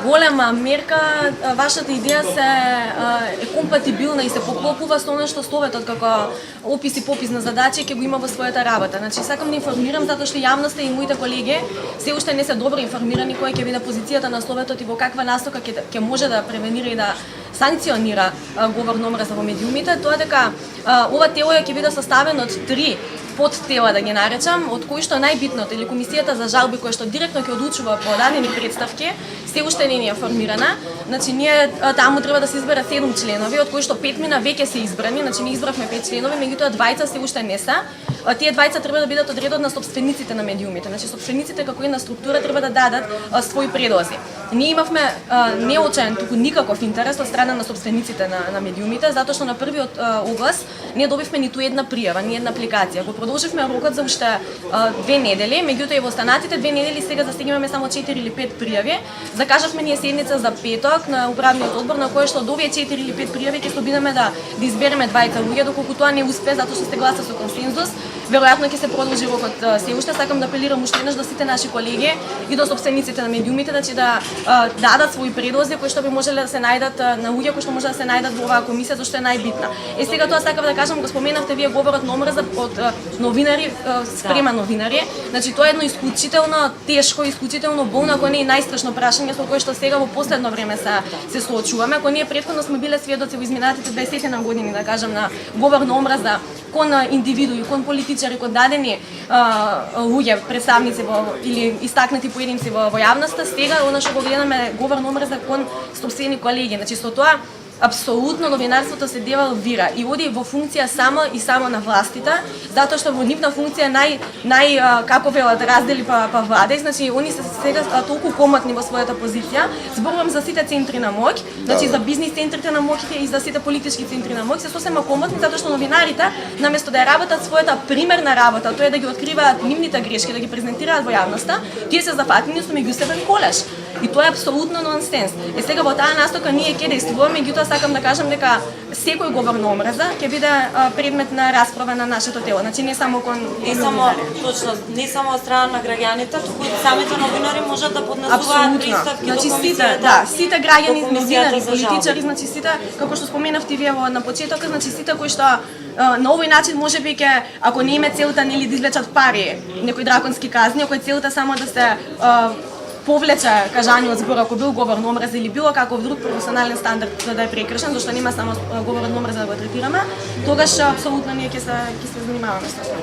голема мерка, вашата идеја е компатибилна и се поклопува со она што Советот како опис и попис на задачи ќе го има во својата работа. Значи сакам да информирам затоа што јавноста и моите колеги се уште не се добро информирани која ќе биде позицијата на Советот и во каква насока ќе може да превенира и да санкционира говор на омраза во медиумите. Тоа дека ова тело ќе биде составено од 3 подтела, да ги наречам, од кои што најбитното или комисијата за жалби која што директно ќе одлучува по дадени претставки, се уште не е формирана. Значи ние таму треба да се избере 7 членови, од кои што 5 веќе се избрани, значи ние избравме 5 членови, меѓутоа 2 се уште не се. Тие 2 треба да бидат од редот на сопствениците на медиумите. Значи сопствениците како една структура треба да дадат своји предлози. Ние имавме неочаен, туку никаков интерес од страна на сопствениците на медиумите, затоа што на првиот оглас не добивме ниту една пријава, ни една апликација. Го продолживме рокот за уште 2 недели, меѓутоа и во останатите 2 недели сега за сега имаме само 4 или 5 пријави. Закажавме ние седница за петок на управниот одбор на кој што од овие 4 или 5 пријави ќе се обидеме да избереме 2 луѓе, доколку тоа не успе затоа што се гласа со консензус. Веројатно ќе се продолжи рокот се уште. Сакам да апелирам уште еднаш до сите наши колеги и до сопствениците на медиумите, значи да дадат своји предлози кои што би можеле да се најдат на луѓе кои што може да се најдат во оваа комисија, зашто е најбитна. Сега тоа сакав да кажам, го споменавте вие говорот на омраза од новинари спрема новинари. Значи тоа е едно исклучително тешко, исклучително болно, ако не и најстрашно прашање со кое што сега во последно време се соочуваме. Ако ние претходно сме биле сведоци во изминатите 20 на години, да кажам, на говор на омраза кон индивидуи, кон политичари, кон дадени луѓе, представници или истакнати поединци во јавноста, сега она што го гледаме говор на омраза кон собствени колеги. Значи со тоа апсолутно новинарството се девалвира и оди во функција само на властите, затоа што во нивна функција како велат раздели па владе, значи они се сега толку комотни во својата позиција. Зборувам за сите центри на моќ, значи за бизнис центрите на моќ и за сите политички центри на моќ, се сосема комотни затоа што новинарите наместо да ја работат својата примерна работа, тоа е да ги откриваат нивните грешки, да ги презентираат во јавноста, тие се зафатени со меѓусебен колеш. И тоа е апсолутно нонсенс. Сега во таа настока ние ќе действуваме, меѓутоа сакам да кажам дека секој говор на омраза ќе биде предмет на расправа на нашето тело. Значи не само точно, не само од страна на граѓаните, туку и самите новинари можат да поднесуваат претставки до комисијата. Сите граѓани, новинари, политичари, значи сите, како што споменавте вие на почетокот, значи сите кои што на овој начин можеби ќе, ако не име целта нели да извлечат пари, некои драконски казни, ако е целта само да се повлече кажањето збор ако бил говор на омраза или било каков друг професионален стандард да е прекршен, зашто нема само говор на омраза да го третираме, тогаш апсолутно ние ќе се занимаваме со тоа.